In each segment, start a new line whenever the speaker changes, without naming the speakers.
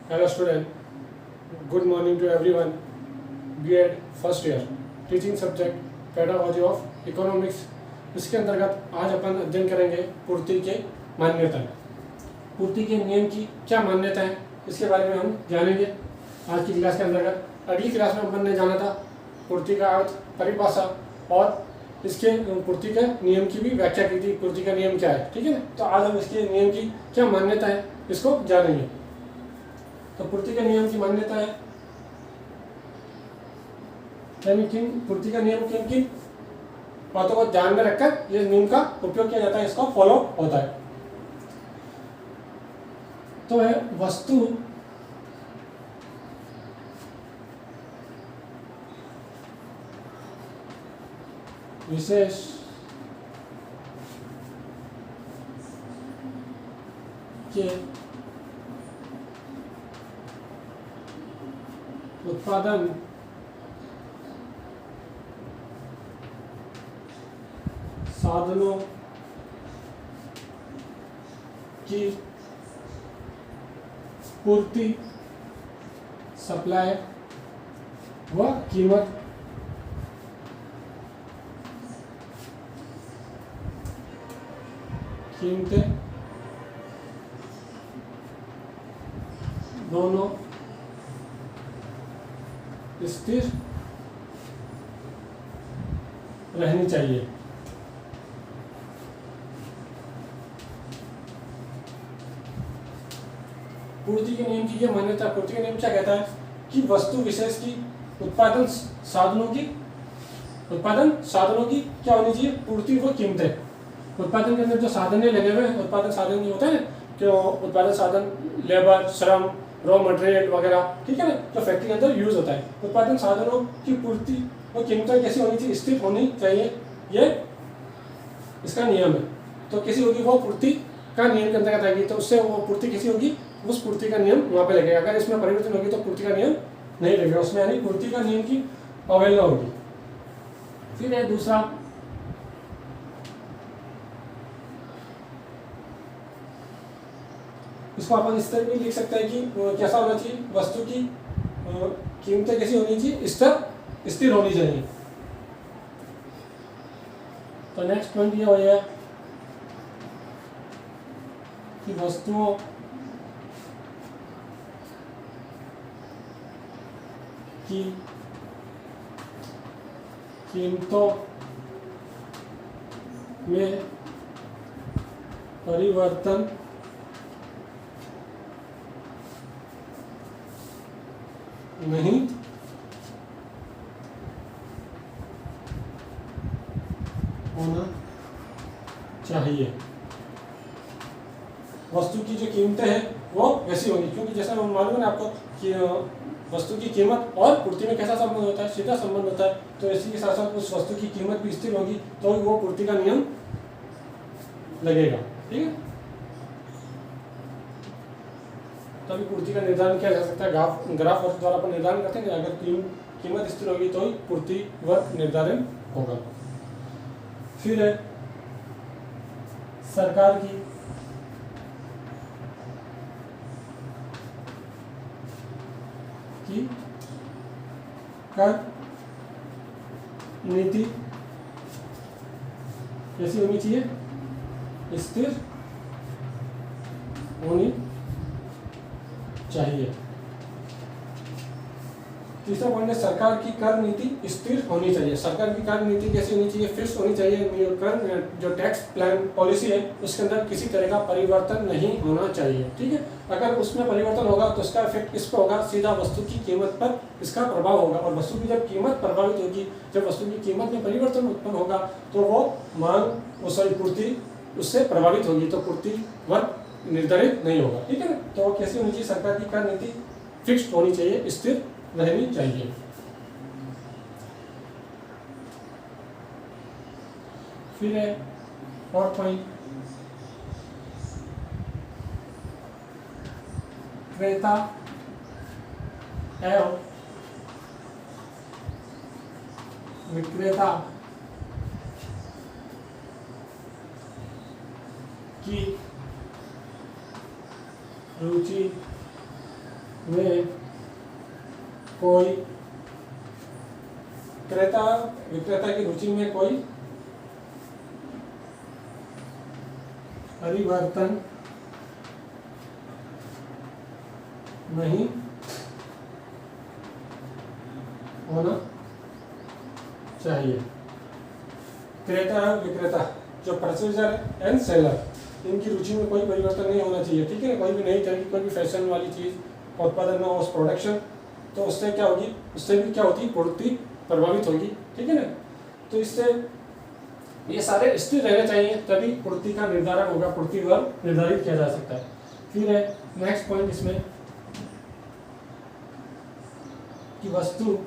Hello student, good morning to everyone. B.Ed first year teaching subject pedagogy of economics. इसके अंतर्गत आज अपन अध्ययन करेंगे पूर्ति के मान्यताएं। पूर्ति के नियम की क्या मान्यता है इसके बारे में हम जानेंगे आज की क्लास के अंतर्गत। अगली क्लास में अपन ने जाना था पूर्ति का अर्थ, परिभाषा और इसके पूर्ति के नियम की भी व्याख्या की थी। पूर्ति का नियम क्या है, ठीक है ना। तो आज हम इसके नियम की क्या मान्यता है इसको जानेंगे। तो पूर्ति के नियम की मान्यता है पूर्ति का नियम किन किन बातों को ध्यान में रखकर ये नियम का उपयोग किया जाता है, इसको फॉलो होता है। तो है वस्तु विशेष के उत्पादन साधनों की पूर्ति, सप्लाई व कीमत कीमतें दोनों स्थिर रहनी चाहिए। पूर्ति के नियम की यह मान्यता, पूर्ति का नियम क्या कहता है कि वस्तु विशेष की उत्पादन साधनों की क्या होनी चाहिए, पूर्ति व कीमतें। उत्पादन के अंदर जो साधन लगे हुए हैं, उत्पादन साधन ये होता है कि उत्पादन साधन लेबर, श्रम, रॉ मटेरियल वगैरह, ठीक है ना, जो फैक्ट्री के अंदर यूज होता है। उत्पादन साधनों की पूर्ति व कीमतें कैसी होनी चाहिए, स्थिर होनी चाहिए, ये इसका नियम है। तो कैसी होगी वो पूर्ति का नियम के अंतर्गत आएगी। तो उससे वो पूर्ति कैसी होगी, उस पूर्ति का नियम वहां पे लगेगा। अगर इसमें परिवर्तन होगी तो पूर्ति का नियम नहीं लगेगा उसमें, यानी पूर्ति का नियम की अवहेलना होगी। फिर है दूसरा इसको अपन इस तरह भी लिख सकते हैं कि कैसा होना चाहिए, वस्तु की कीमतें कैसी होनी चाहिए, स्थिर होनी चाहिए। तो नेक्स्ट पॉइंट ये हो गया कि वस्तुओं की कीमतों में परिवर्तन नहीं होना चाहिए। वस्तु की जो कीमतें हैं वो वैसी होगी, क्योंकि जैसा मालूम है आपको कि वस्तु की कीमत और पूर्ति में कैसा संबंध होता है, सीधा संबंध होता है। तो इसी के साथ साथ उस वस्तु की कीमत भी स्थिर होगी तो वो पूर्ति का नियम लगेगा, ठीक है। तभी पूर्ति का निर्धारण किया जा सकता है। ग्राफ वर्क द्वारा अपन निर्धारण करते हैं। अगर कीमत स्थिर होगी तो ही पूर्ति वर्क निर्धारण होगा। फिर है सरकार की कर नीति कैसी होनी चाहिए, स्थिर होनी चाहिए। तीसरा पॉइंट है सरकार की कर नीति स्थिर होनी चाहिए। सरकार की कर नीति कैसी होनी चाहिए, फिक्स होनी चाहिए। कर जो टैक्स प्लान पॉलिसी है उसके अंदर किसी तरह का परिवर्तन नहीं होना चाहिए, ठीक है। अगर उसमें परिवर्तन होगा तो इसका इफेक्ट किस पर होगा, सीधा वस्तु की कीमत पर इसका प्रभाव होगा। और वस्तु की जब कीमत प्रभावित होगी, जब वस्तु की कीमत में परिवर्तन उत्पन्न होगा तो वो मांग पूर्ति उससे प्रभावित होगी, तो पूर्ति वर्ग निर्धारित नहीं होगा, ठीक है ना। तो कैसी होनी चाहिए, सरकार की कर नीति फिक्स्ड होनी चाहिए, स्थिर रहनी चाहिए। फिर है फोर्थ पॉइंट, क्रेता एवं विक्रेता की रुचि में कोई क्रेता विक्रेता की रुचि में कोई परिवर्तन नहीं होना चाहिए। क्रेता और विक्रेता जो परचेजर एंड सेलर, इनकी रुचि में कोई परिवर्तन नहीं होना चाहिए, ठीक है। कोई भी नई तरह की कोई भी फैशन वाली चीज़ उत्पादन में उस प्रोडक्शन, तो उससे क्या होगी, उससे भी क्या होती, पूर्ति प्रभावित होगी, ठीक है ना। तो इससे ये सारे स्थिर रहने चाहिए, तभी पूर्ति का निर्धारण होगा, पूर्ति वर्ग निर्धारित किया जा सकता है। फिर है नेक्स्ट पॉइंट इसमें कि वस्तु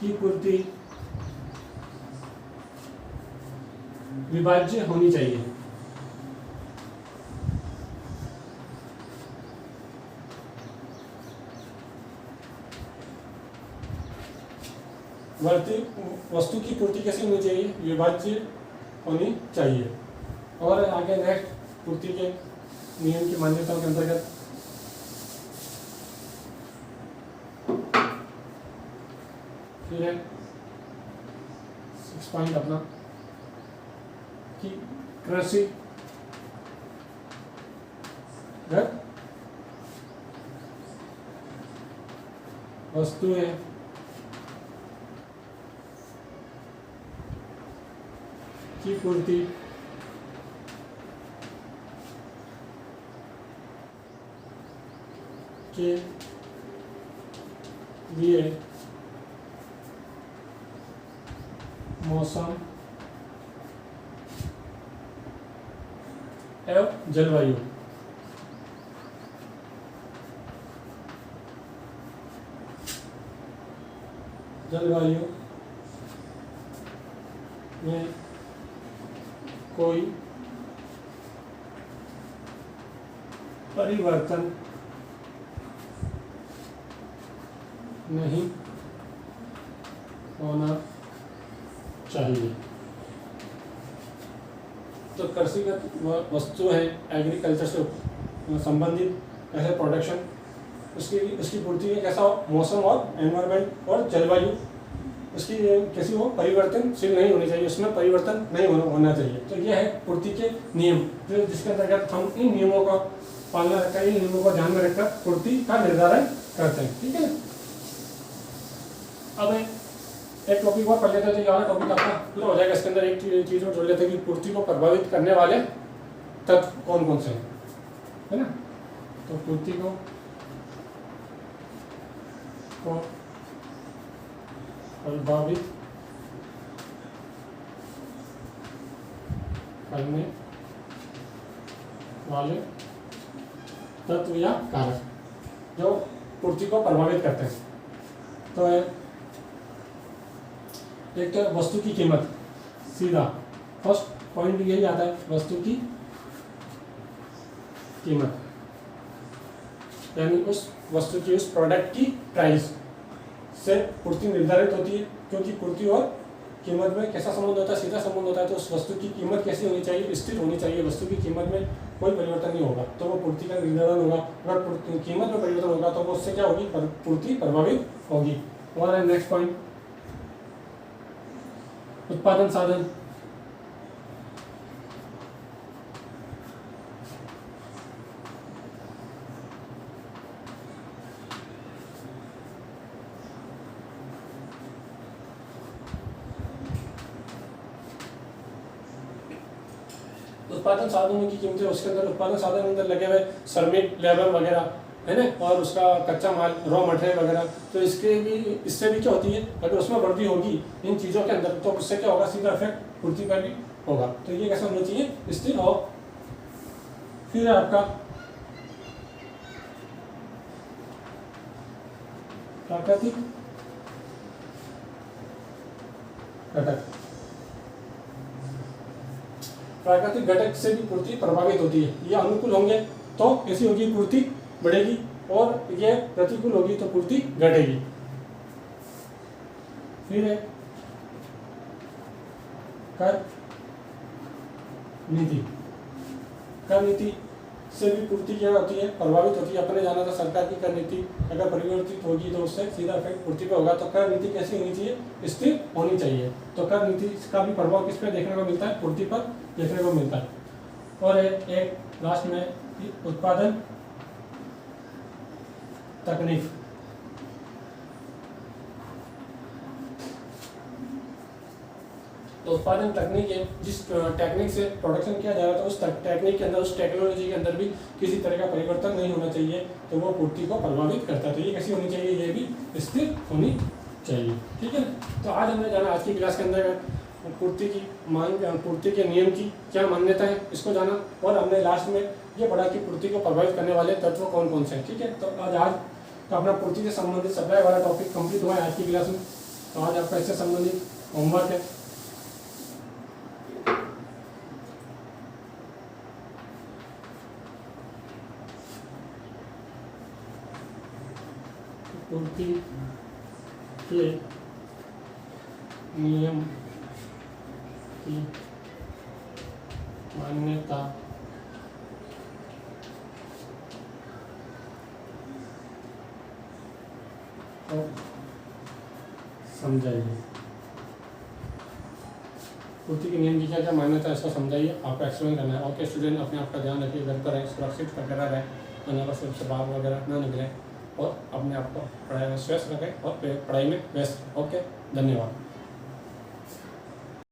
की पूर्ति विभाज्य होनी चाहिए। वस्तु की पूर्ति कैसी होनी चाहिए, विभाज्य होनी चाहिए। और आगे नेक्स्ट पूर्ति के नियम की मान्यताओं के अंतर्गत फिर है 6 पॉइंट अपना कि कृषि वस्तुएं की पूर्ति के लिए मौसम एवं जलवायु में कोई परिवर्तन नहीं होना चाहिए। तो कृषिगत वस्तु है, एग्रीकल्चर से संबंधित ऐसे प्रोडक्शन, उसकी पूर्ति में कैसा हो, मौसम और एनवायरनमेंट और जलवायु उसकी कैसी हो, परिवर्तनशील नहीं होनी चाहिए, उसमें परिवर्तन नहीं होना चाहिए। तो ये है पूर्ति के नियम, जो जिसके अंतर्गत हम इन नियमों का पालना रखकर, इन नियमों को ध्यान में रखकर पूर्ति का निर्धारण करते हैं, ठीक है ना। अब एक टॉपिक और पढ़ लेते हैं, तो ये वाला टॉपिक आपका पूरा हो जाएगा। इसके अंदर एक चीज और जोड़ लेते हैं कि पूर्ति को प्रभावित करने वाले तत्व कौन कौन से हैं, है ना। तो पूर्ति को प्रभावित करने वाले तत्व या कारक जो पूर्ति को प्रभावित करते हैं। तो एक तो वस्तु की कीमत, सीधा फर्स्ट पॉइंट यही आता है, वस्तु की कीमत, यानी उस वस्तु की, उस प्रोडक्ट की प्राइस से पूर्ति निर्धारित होती है। क्योंकि पूर्ति और कीमत में कैसा संबंध होता है, सीधा संबंध होता है। तो उस वस्तु की कीमत कैसी होनी चाहिए, स्थिर होनी चाहिए। वस्तु की कीमत में कोई परिवर्तन नहीं होगा तो वो पूर्ति का निर्धारण होगा। अगर कीमत में परिवर्तन होगा तो वो उससे क्या होगी, पूर्ति प्रभावित होगी। और नेक्स्ट पॉइंट उत्पादन साधन, उत्पादन साधनों की कीमतें, उसके अंदर उत्पादन साधन अंदर लगे हुए श्रमिक, लेबर वगैरह है ना, और उसका कच्चा माल, रॉ मटेरियल वगैरह। तो इससे भी क्या होती है, अगर उसमें वृद्धि होगी इन चीज़ों के अंदर तो उससे क्या होगा, सीधा इफेक्ट पूर्ति पर भी होगा। तो ये कैसा होना चाहिए, स्थिर हो। फिर है आपका प्राकृतिक घटक। प्राकृतिक घटक से भी पूर्ति प्रभावित होती है। ये अनुकूल होंगे तो कैसी होगी, पूर्ति बढ़ेगी, और ये प्रतिकूल होगी तो पूर्ति घटेगी। फिर है कर नीति। कर नीति से भी पूर्ति क्या होती है, प्रभावित होती है। अपने जाना था सरकार की कर नीति अगर परिवर्तित होगी तो उससे सीधा इफेक्ट पूर्ति पे होगा। तो कर नीति कैसी होनी चाहिए, स्थिर होनी चाहिए। तो कर नीति का भी प्रभाव किस पे देखने को मिलता है, पूर्ति पर देखने को मिलता है। और एक लास्ट में उत्पादन तकनीक, तो उत्पादन तकनीक है जिस टेक्निक से प्रोडक्शन किया जा रहा था उस टेक्निक के अंदर, उस टेक्नोलॉजी के अंदर भी किसी तरह का परिवर्तन नहीं होना चाहिए, तो वो पूर्ति को प्रभावित करता है। तो ये कैसी होनी चाहिए, ये भी स्थिर होनी चाहिए। ठीक है। तो आज हमने जाना, आज की क्लास के अंदर पूर्ति की मांग, पूर्ति के नियम की क्या मान्यता है इसको जाना, और हमने लास्ट में ये पढ़ा कि पूर्ति को प्रभावित करने वाले तत्व कौन कौन से हैं। ठीक है। तो आज तो अपना पूर्ति से संबंधित सप्लाई वाला टॉपिक कंप्लीट हुआ है आज की क्लास में। तो आज आपका इससे संबंधित होमवर्क है। पूर्ति के नियम की मान्यता और समझाइए। पूर्ति के नियम की क्या क्या मान्यता है इसको समझाइए, आपको एक्सप्लेन करना है। ओके स्टूडेंट, अपने आप का ध्यान रखिए, घर पर रहें, सुरक्षित वगैरह रहें, अनावश्यक से बाहर वगैरह ना निकलें, और अपने आप को पढ़ाई में व्यस्त रखें और पढ़ाई में व्यस्त। ओके, धन्यवाद।